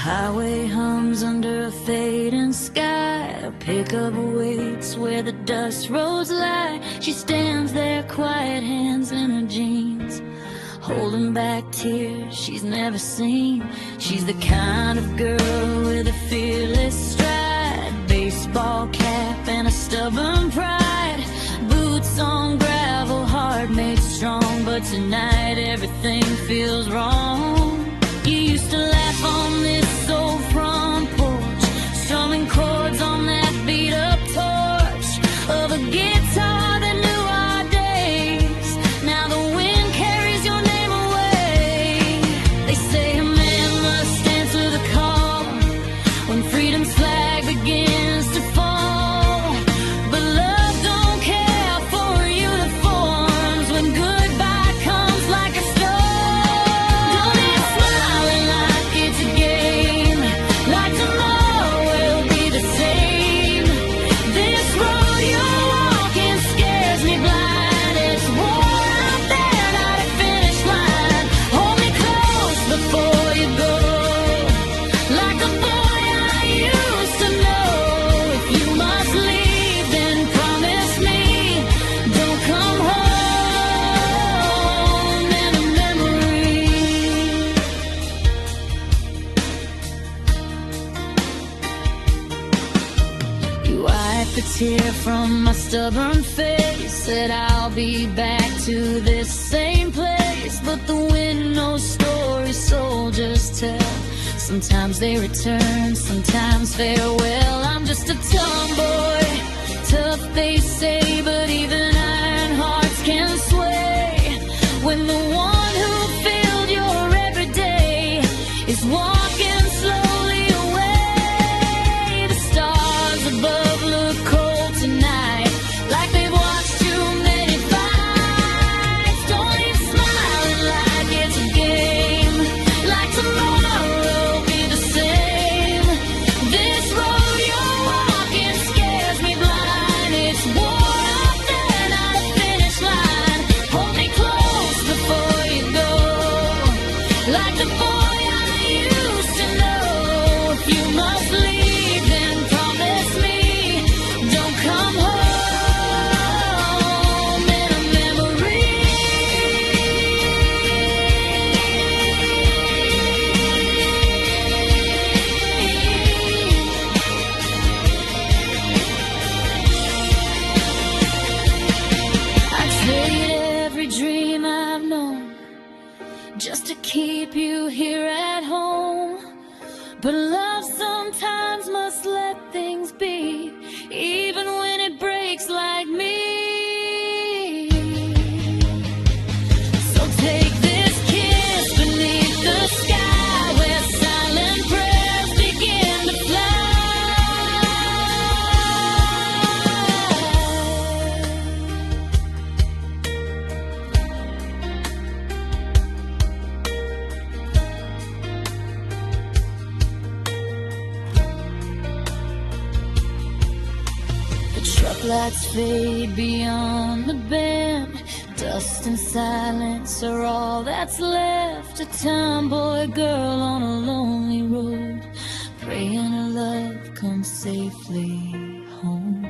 highway hums under a fading sky. Her pickup waits where the dust roads lie. She stands there, quiet hands in her jeans, holding back tears she's never seen. She's the kind of girl with a fearless stride, baseball cap and a stubborn pride. Boots on gravel, heart made strong, but tonight everything feels wrong. You used to laugh on this old front porch, strumming chords on that beat-up torch of a guitar that knew our days. Now the wind carries your name away. They say a man must answer the call when freedom's flag begins to fall. But love don't care for uniforms when goodbye comes like a storm. Don't be smiling like it's a game, like tomorrow will be the same. This road you're walking scares me blind. It's war out there, not a finish line. Hold me close before you go, like the boy I used to know. If you must leave, then promise me don't come home in a memory. You wiped the tear from my stubborn face, said I'll be back to this same place. But the wind knows stories soldiers tell. Sometimes they return, sometimes farewell. I'm just a tomboy, tough they say, but even iron hearts can sway when the one who filled your every day is walking slowly away. The stars above look cold tonight, like they've watched too many fights. Don't leave smiling like it's a game, like tomorrow will be the same. This road you're walking scares me blind. It's war out there, not a finish line. Hold me close before you go, like the boy I used to know. If you must leave, then promise me don't come home in a memory. I'd trade every dream I've known just to keep you here at home. But love sometimes must let things be, even when it breaks like me. So take this kiss beneath the sky, where silent prayers begin to fly. The truck lights fade beyond the bend. Dust and silence are all that's left. A tomboy girl on a lonely road, praying her love comes safely home.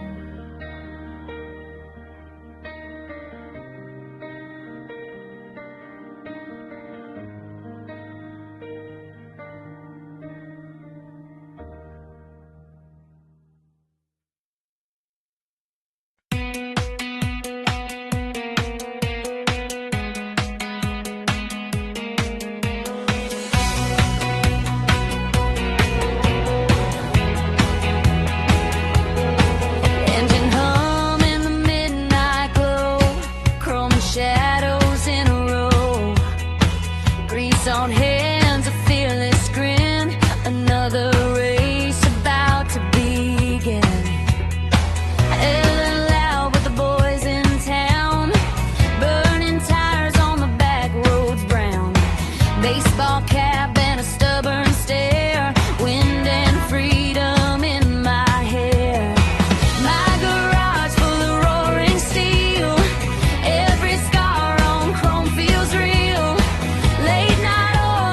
Engine hum in the midnight glow, chrome shadows in a row, grease on hands, a fearless grin, another race about to begin. Yelling loud with the boys in town, burning tires on the back roads brown, baseball cap and a stubborn stare, wind and freedom in my hair. My garage full of roaring steel, every scar on chrome feels real. Late night oil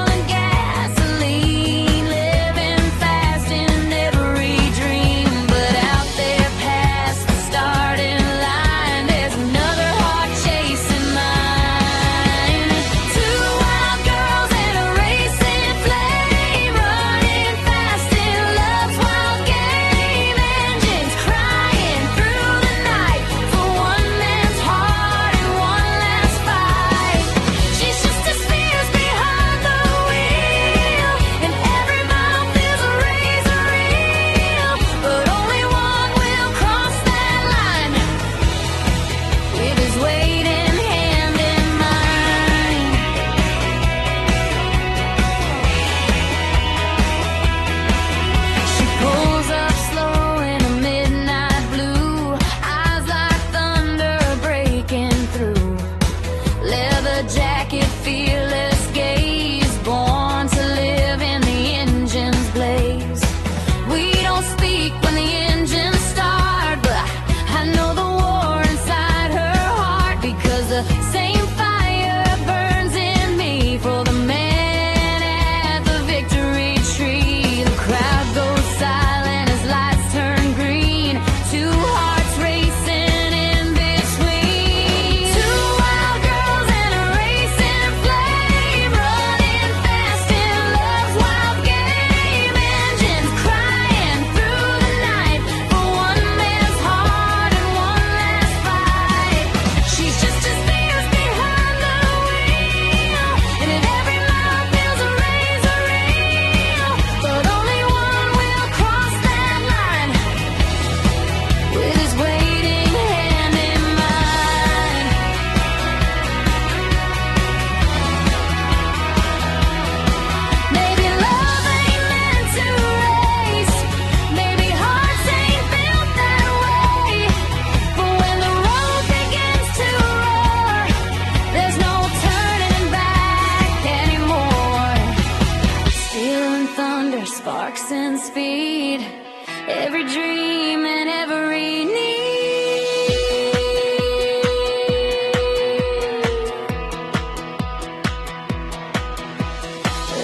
'cause the same fire burns in me for the man at the victory tree. The crowd goes silent as lights turn green. Two hearts racing in between. Two wild girls in a racing flame, running fast in love's wild game. Engines crying through the night for one man's heart and one last fight. She's just as fierce behind the wheel, and at every mile feels a razor reel. But only one will cross that line with his waiting hand in mine. Maybe love ain't meant to race, maybe hearts ain't built that way. But when the road begins to roar, there's no turning back anymore. Steel and thunder, sparks and speed, every dream and every need.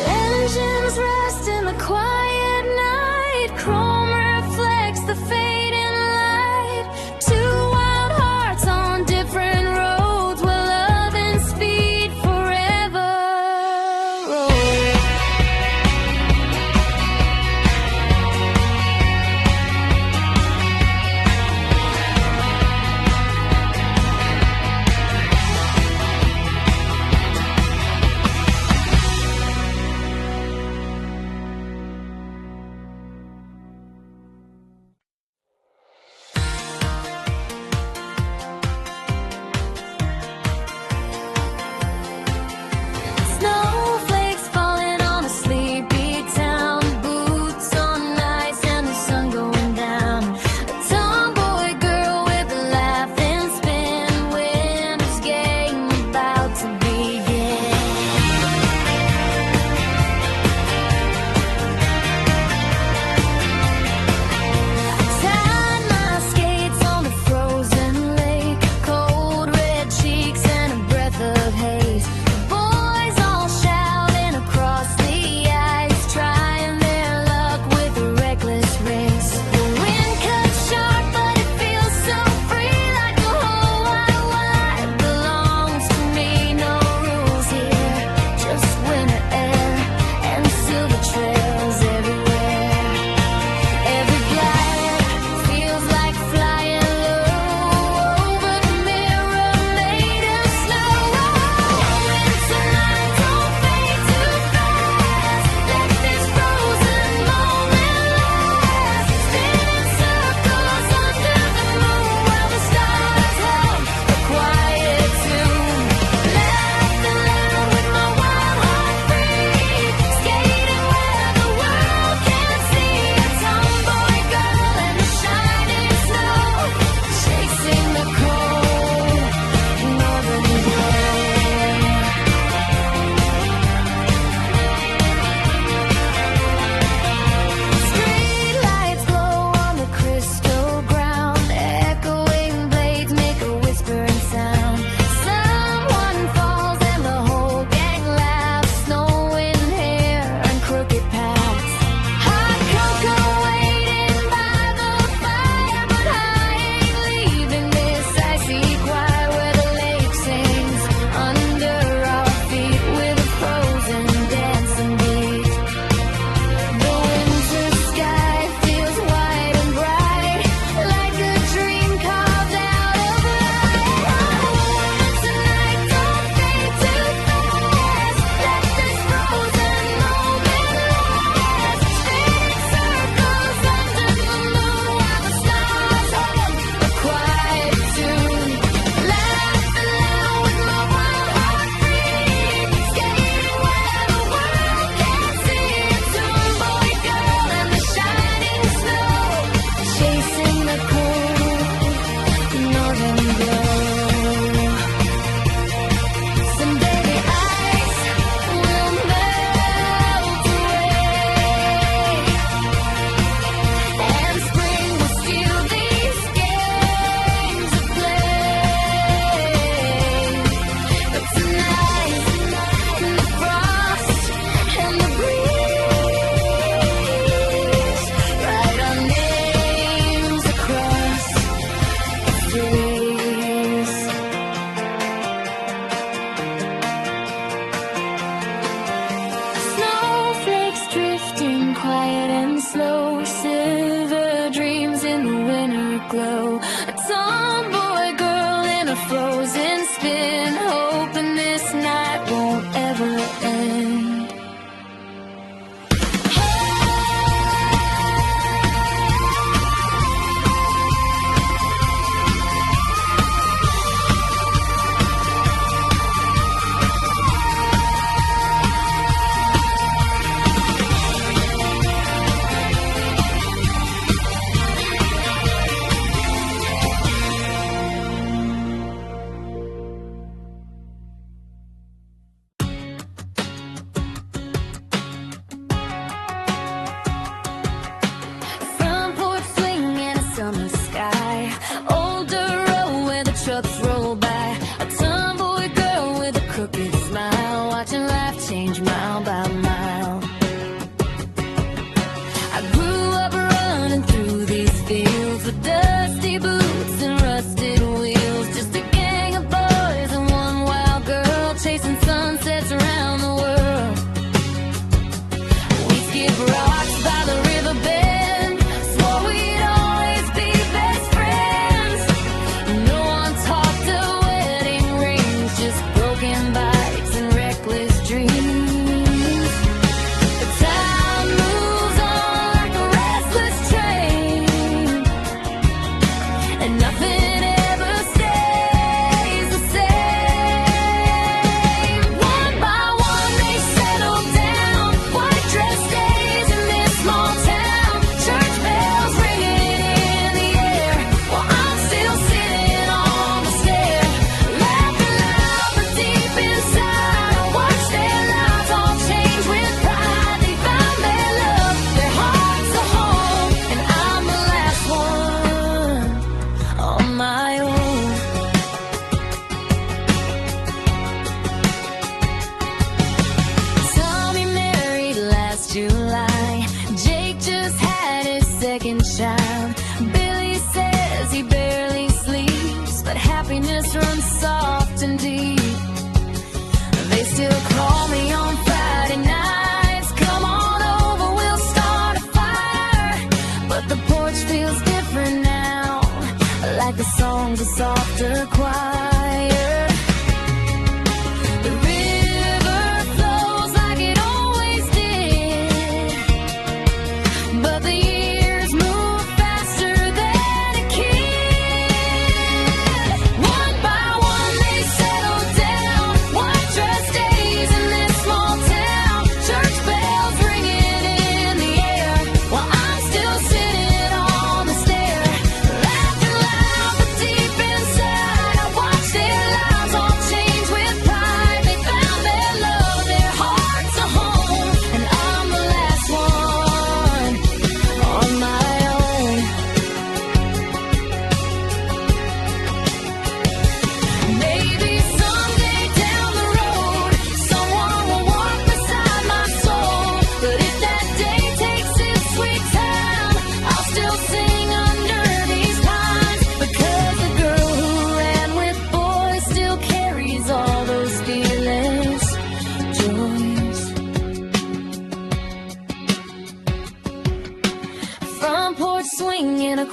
Engines rest in the quiet night, chrome reflects the fading light. Two wild hearts on different roads, where love and speed forever roll.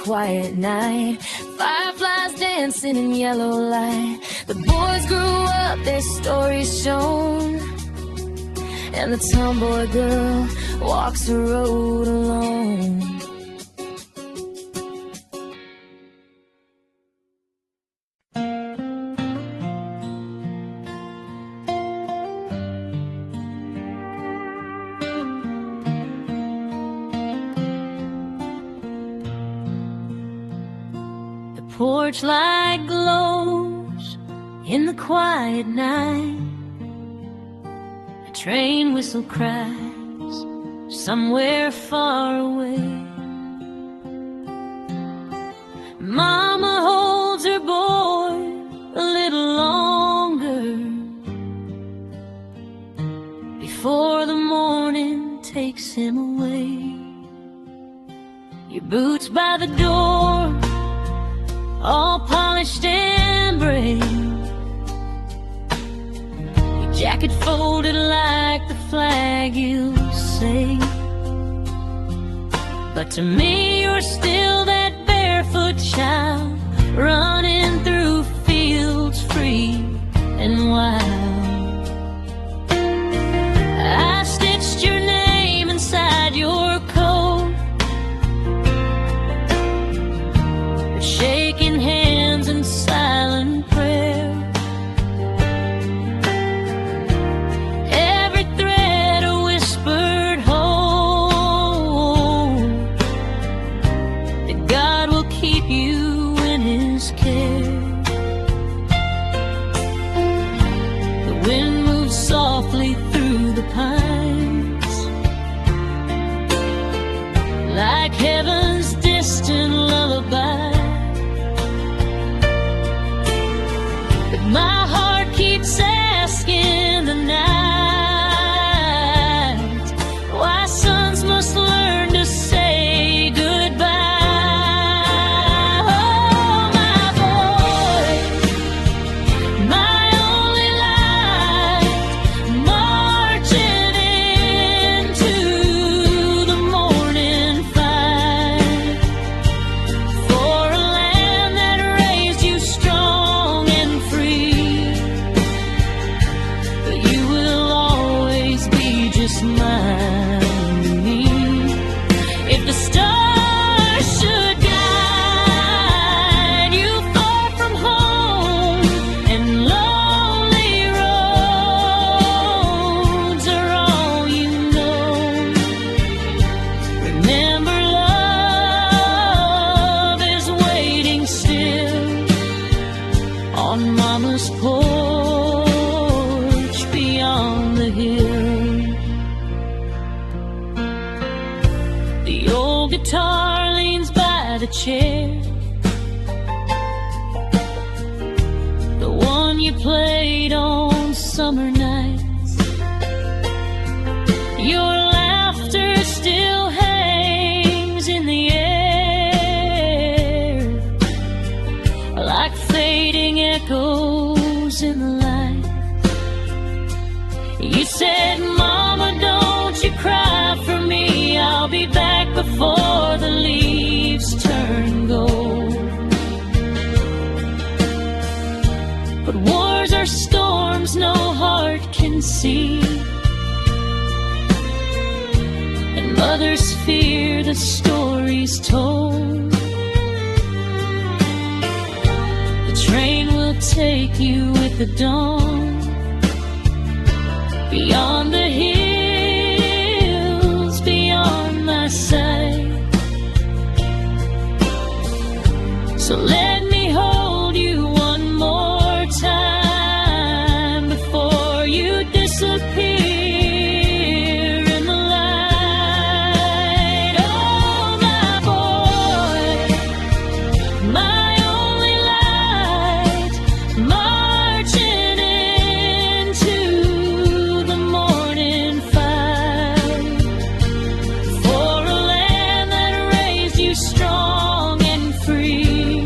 quiet night. Fireflies dancing in yellow light. The boys grew up, their stories shown, and the tomboy girl walks the road alone. The porch light glows in the quiet night. A train whistle cries somewhere far away. Mama holds her boy a little longer before the morning takes him away. Your boots by the door, all polished and brave. Your jacket folded like the flag you say. But to me you're still that barefoot child, running through fields free and wild. I stitched your name inside your coat, shaking hands in silent prayer. Every thread a whispered hope that God will keep you in His care. The wind moves softly through the pines, like heaven's distant lullaby. My heart keeps asking the night why sons must learn to say goodbye. Oh, my boy, my only light, marching into the morning fight, for a land that raised you strong and free. But you will always be just mine to me. If the stars should guide you far from home, and lonely roads are all you know, remember love is waiting still on Mama's porch beyond the hill. The old guitar leans by the chair, the one you played on summer nights. Your laughter still hangs in the air, like fading echoes in the light. You said, Mama, don't you cry for me, I'll be back before the leaves turn gold. But wars are storms no heart can see, and mothers fear the stories told. The train will take you with the dawn, beyond the hills, beyond my sight. So let me hold you one more time before you disappear in the light. Oh, my boy, my only light, marching into the morning fight, for a land that raised you strong and free.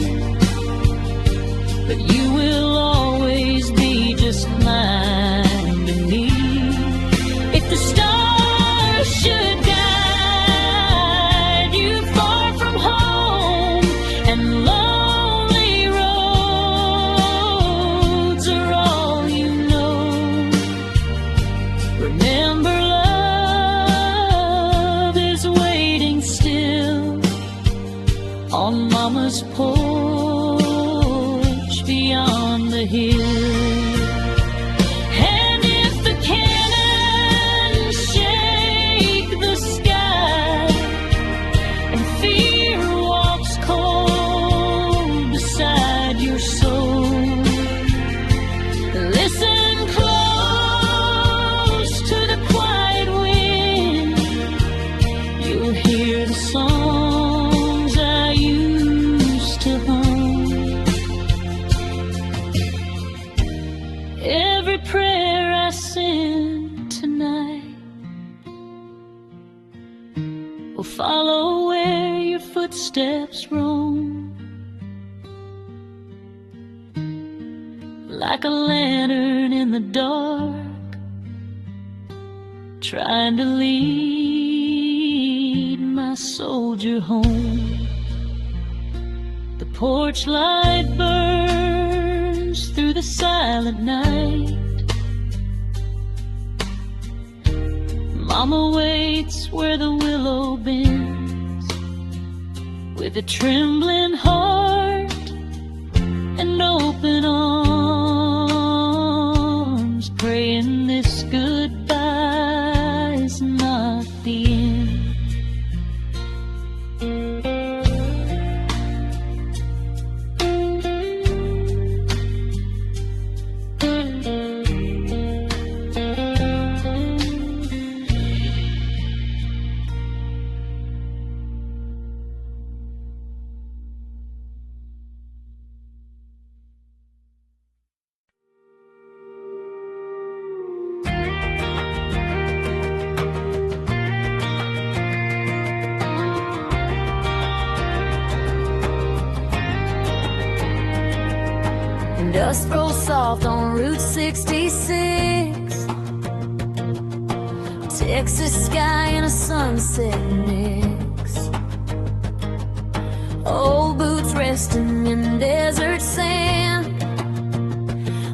every prayer I send tonight will follow where your footsteps roam, like a lantern in the dark, trying to lead my soldier home. The porch light burns through the silent night. Mama waits where the willow bends, with a trembling heart and open arms, praying this goodbye is not the end. Dust rolls soft on Route 66, Texas sky and a sunset mix. Old boots resting in desert sand,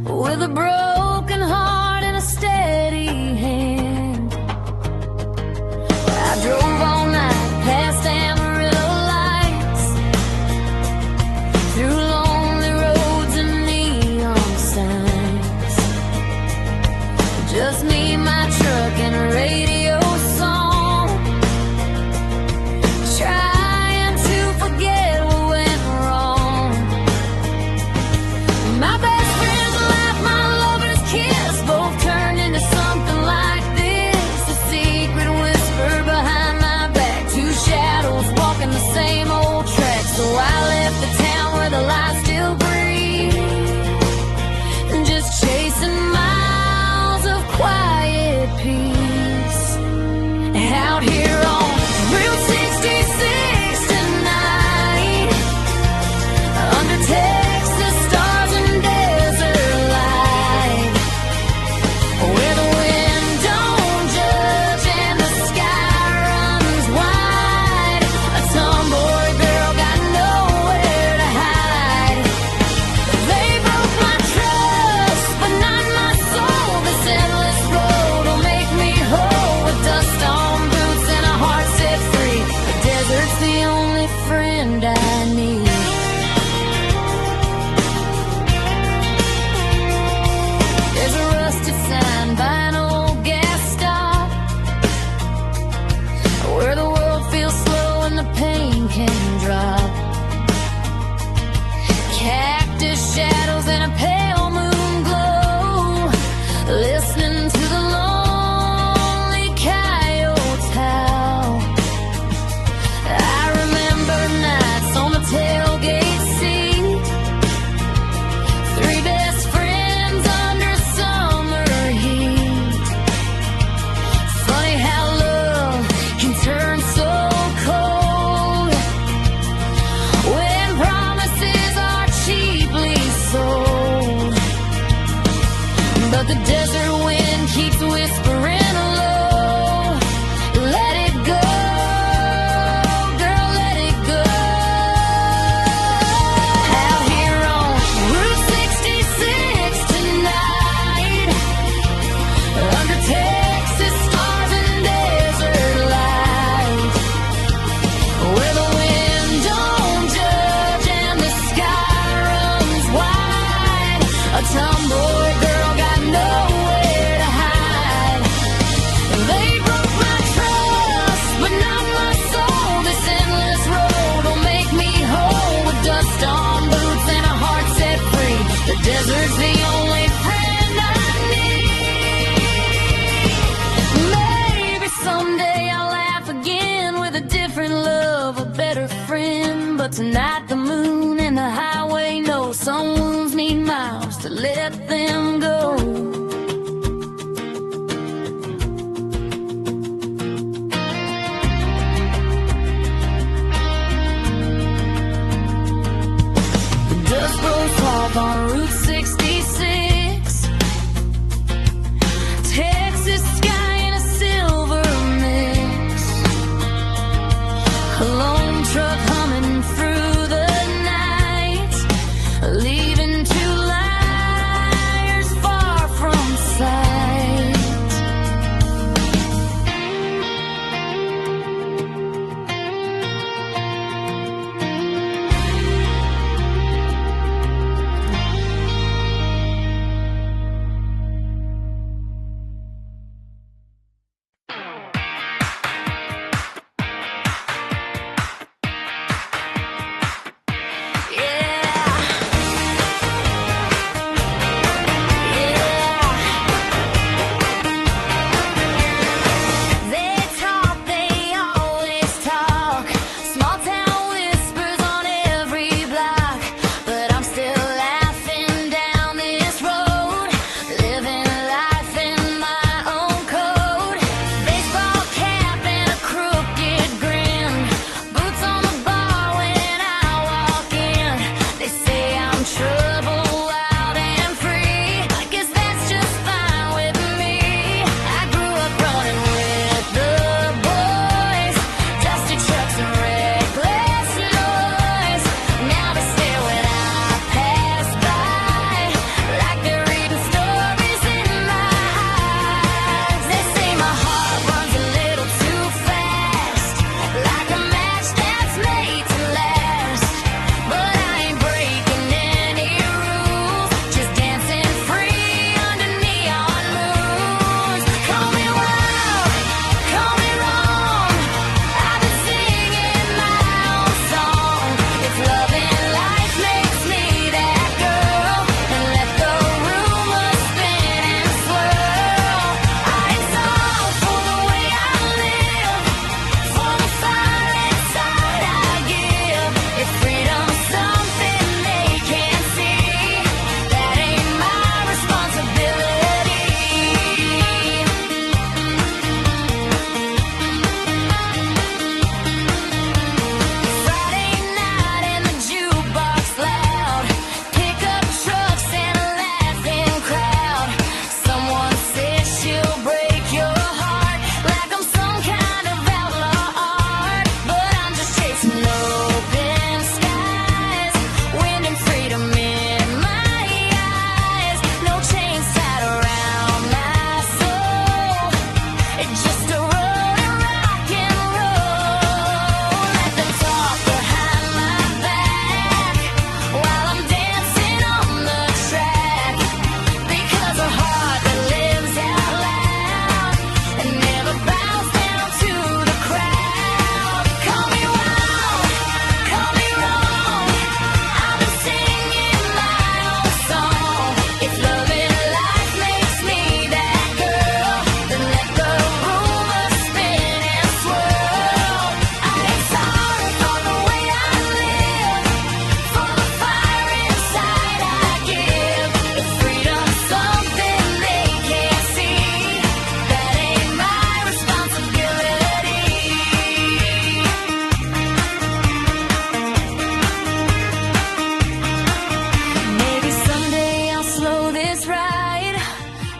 with a broken heart and a steady hand. I drove all night past Amarillo lights, through lonely roads and neon signs. Just me, my truck, and a radio song, trying to forget what went wrong. My best friend's laugh, my lover's kiss, both turned into something like this. A secret whisper behind my back, two shadows walking the same old track. So I left the town where the lights still breathe, just chasing miles of quiet peace. Out here on Route 66 tonight, under Texas stars and desert light, where the wind don't judge and the sky runs wide. A tomboy girl got nowhere to hide. They broke my trust, but not my soul. This endless road will make me whole, with dust on boots and a heart set free. The desert's the only friend I need. There's a rusted sign by an old gas stop, where the world feels slow and the pain can drop. Cactus shadows and a pale moon glow, listening to the lonely coyotes howl. I remember nights on the tailgate seat, three best friends under summer heat. Funny how love can turn so cold when promises are cheaply sold. But the desert wind keeps whispering low, let it go, girl, let it go. Out here on Route 66 tonight, under Texas stars and desert light, where the wind don't judge and the sky runs wide. A tomboy girl got nowhere to hide.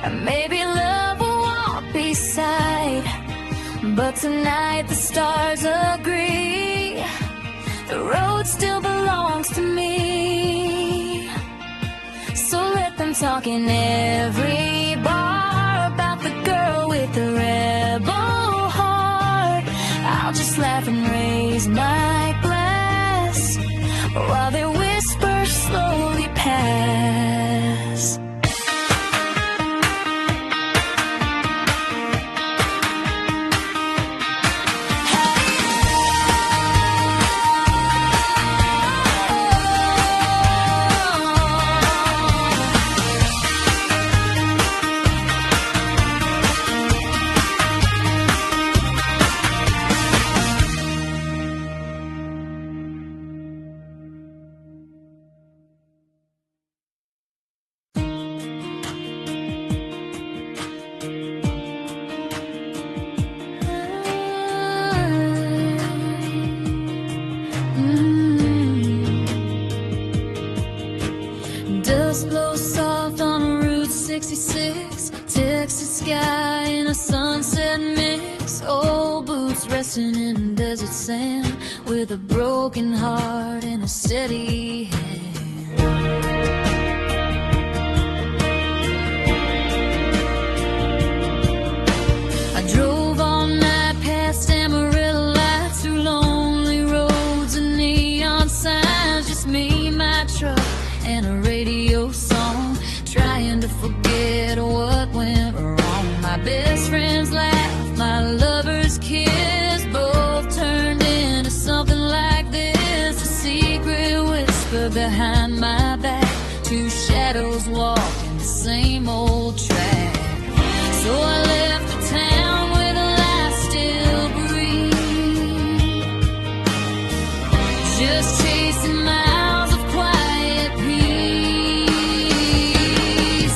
And maybe love will walk beside, but tonight the stars agree the road still belongs to me. So let them talk in every bar about the girl with the rebel heart. I'll just laugh and raise my glass while their whispers slowly pass. Dust blows soft on Route 66, Texas sky in a sunset mix. Old boots resting in desert sand, with a broken heart and a steady hand. I drove all night past Amarillo lights, through lonely roads and neon signs. Just me, my truck, and a radio song, trying to forget what went wrong. My best friend's laugh, my lover's kiss, both turned into something like this. A secret whisper behind my back, two shadows walking the same old track. So I left the town where the lights still breathe, just chasing miles of quiet peace.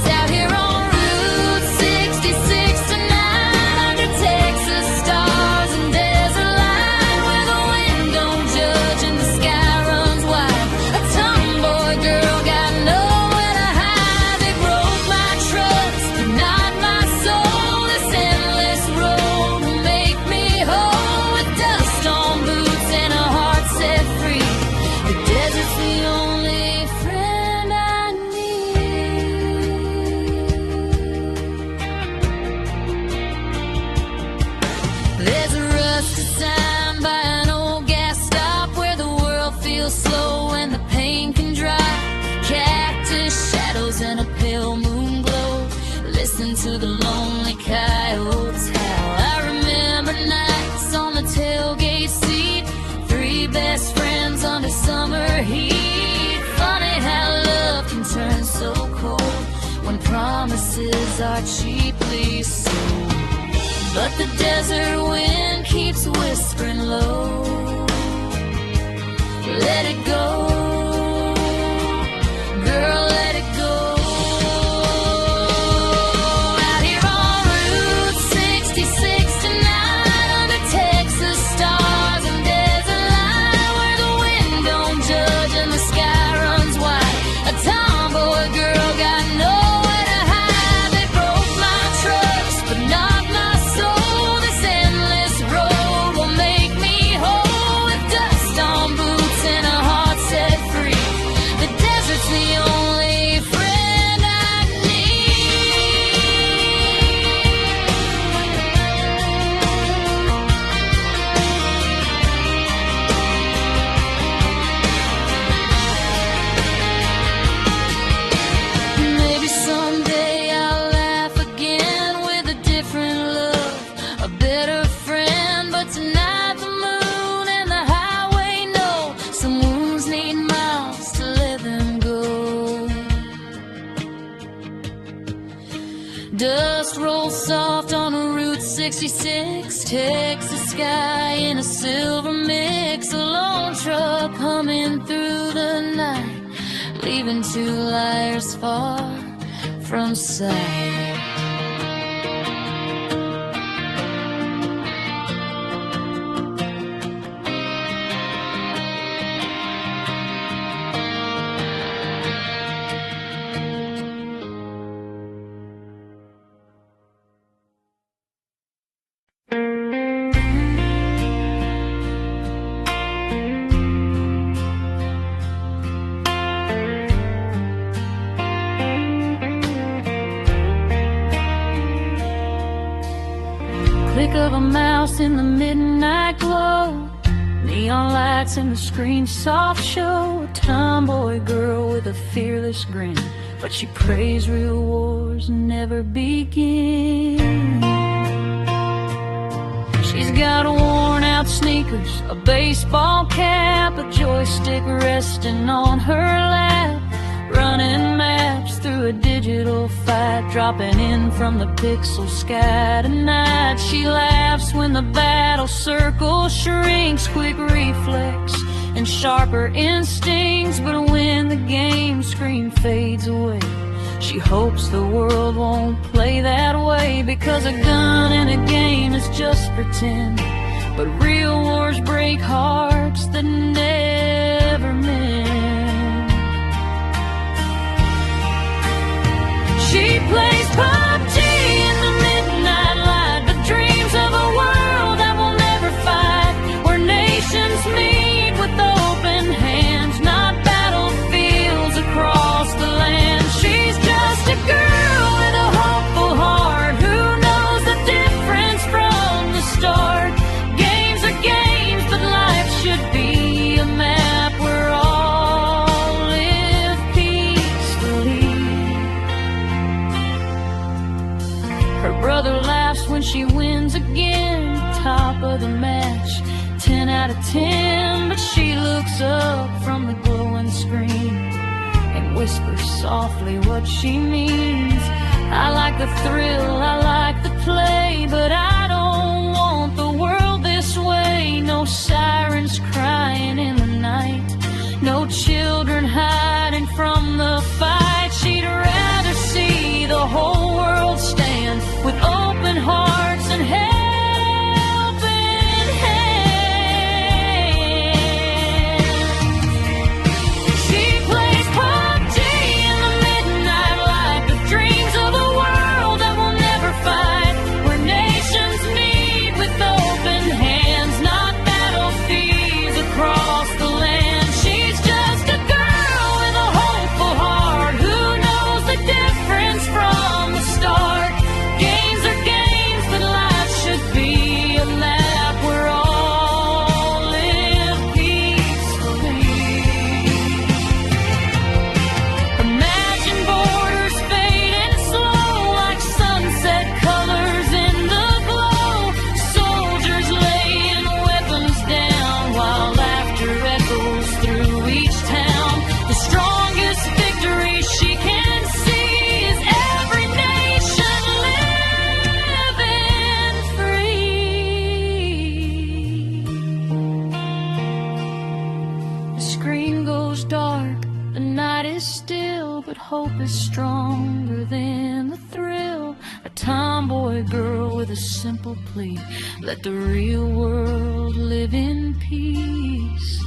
Out here on Route 66 tonight, under Texas stars and desert light, where the wind don't judge and the sky runs wide. A tomboy girl got nowhere to hide. They broke my trust, but not my soul. This endless road will make me whole, with dust on boots and a heart set free. The desert's the only friend I need. There's a rusted sign by an old gas stop, where the world feels slow and the pain can dry. Cactus shadows and a pale moon glow. Listen to the lonely coyotes howl. I remember nights on the tailgate seat, three best friends under summer heat. Funny how love can turn so cold when promises are cheaply sold. But the desert wind keeps whispering low, let it go, girl, let it go. Out here on Route 66 tonight, under Texas stars and desert light, where the wind don't judge and the sky runs wide. A tomboy girl got nowhere to hide. They broke my trust, but not my soul. This endless road will make me whole, with dust on boots and a heart set free. The desert's the only friend I need. Maybe someday I'll laugh again with a different love, a better friend. But tonight the moon and the highway know some wounds need miles to let them go. Dust rolls soft on Route 66, Texas sky in a silver mix. A lone truck humming through the night, leaving two liars far from sight. flick of a mouse in the midnight glow, neon lights in the screen's soft show. A tomboy girl with a fearless grin, but she prays real wars never begin. She's got worn out sneakers, a baseball cap, a joystick resting on her lap, running maps through a digital fight, dropping in from the pixel sky tonight. She laughs when the battle circle shrinks, quick reflex and sharper instincts. But when the game screen fades away, she hopes the world won't play that way, because a gun in a game is just pretend, but real wars break hearts that never mend. She plays PUBG in the midnight light, but dreams of a world that will never fight, where nations meet with open hands, not battlefields across the land. She's just a girl with a hopeful heart who knows the difference from the start. Games are games, but life should be a map where all live peacefully. Her brother laughs when she wins again, top of the match, 10 out of 10. But she looks up from the glowing screen and whispers softly what she means. I like the thrill, I like the play, but I don't want the world this way. No sirens crying in the night, no children hiding from the fight. She'd rather see the whole world stand with open hearts and helping hands. She plays PUBG in the midnight light, the dreams of a world that will never fight, where nations meet with open hands, not battlefields across the land. She's just a girl with a hopeful heart who knows the difference from the start. Games are games, but life should be a map where all live peacefully. Imagine borders fading slow like sunset colors in the glow. Soldiers laying weapons down while laughter echoes through each town. The strongest victory she can see is every nation living free. The screen goes dark, the night is still, but hope is stronger than the thrill. A tomboy girl with a simple plea: let the real world live in peace,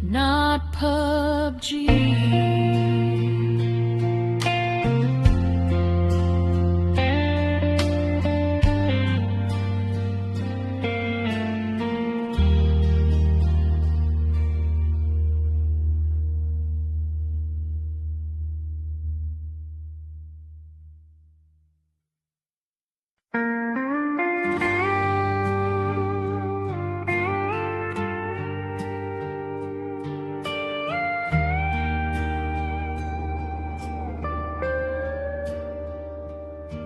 not PUBG.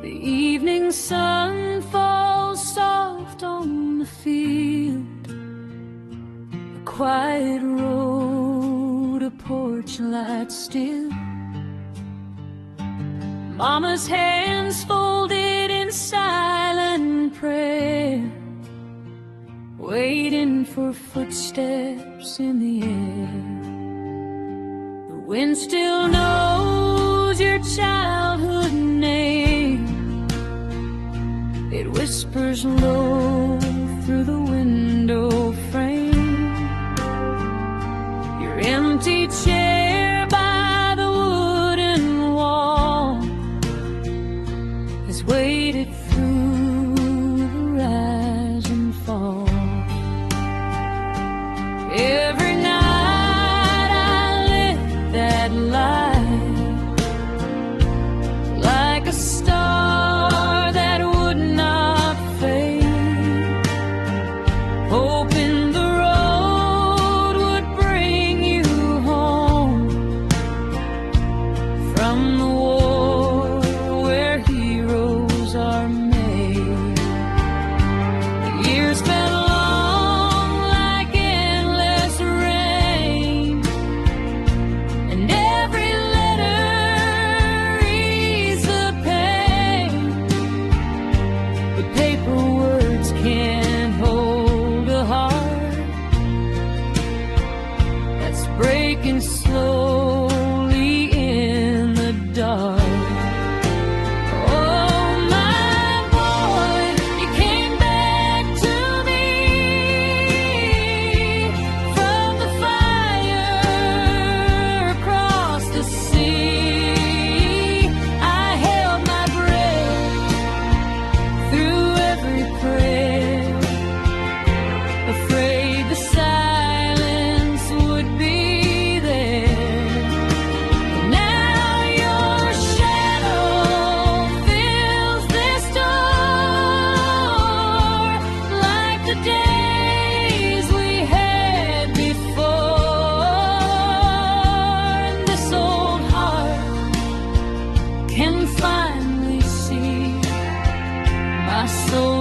The evening sun falls soft on the field, a quiet road, a porch light still. Mama's hands folded in silent prayer, waiting for footsteps in the air. The wind still knows your childhood name. It whispers low through the window frame. Your empty chair by the wooden wall has waited through the rise and fall. Every night I lit that light like a star that would not fade.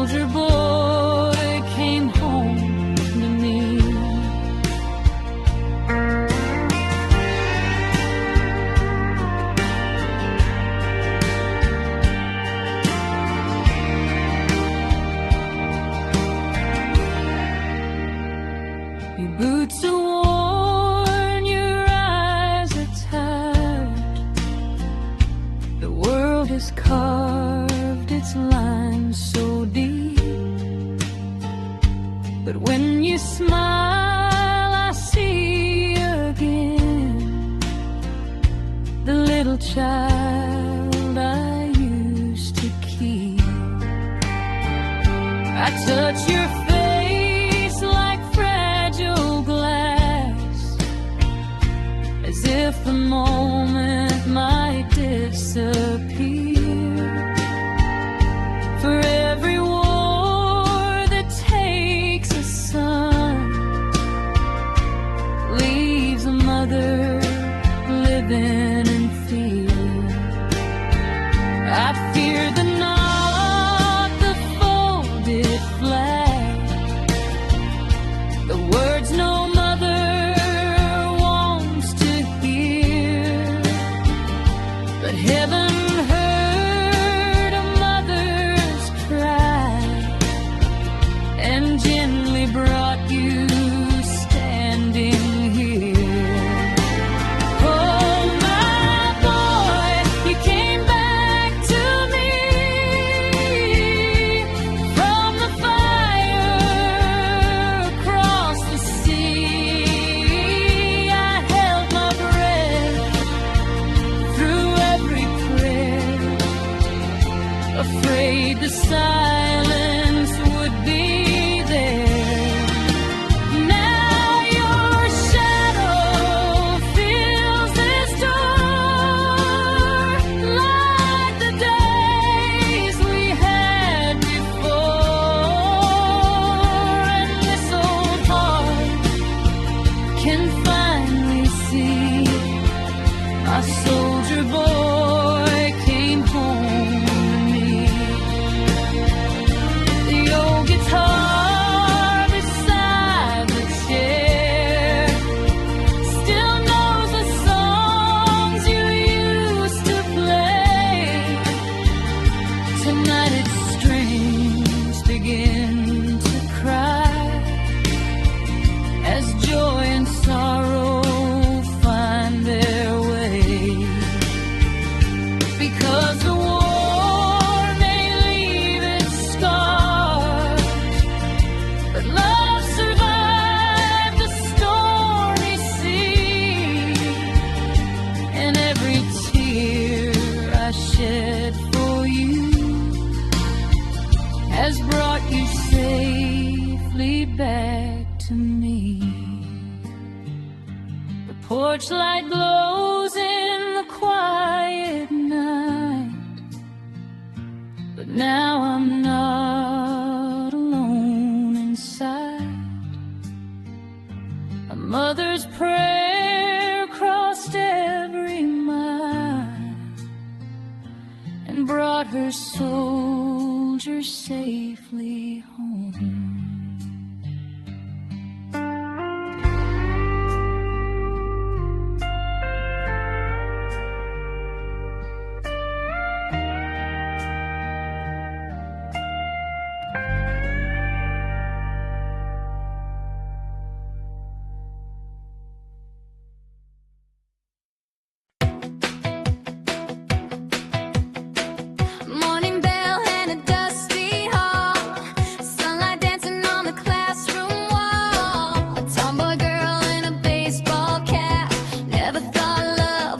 soldier boy came home to me. Your boots are worn, your eyes are tired. The world has carved its lines so deep, but when you smile I see again the little child I used to keep. I touch your face like fragile glass, as if the moment might disappear. For every war that takes a son leaves a mother living in fear. I fear the knot, the folded flag, the words no mother wants to hear. But heaven heard a mother's cry and gently brought you standing here. Oh, my boy, you came back to me from the fire across the sea. I held my breath through every prayer, afraid the silence would be there. Now your shadow fills this door, like the days we had before. And this old heart can finally see my soldier boy came home to me. The old guitar beside the chair still knows the songs you used to play. Tonight its strings begin to cry as joy and sorrow find their way. Because the war may leave its scars, but love survived the stormy sea. And every tear I shed for you has brought you safely back to me. The porch light glows in the quiet night, but now I'm not alone inside. A mother's prayer crossed every mile and brought her soldier safely home.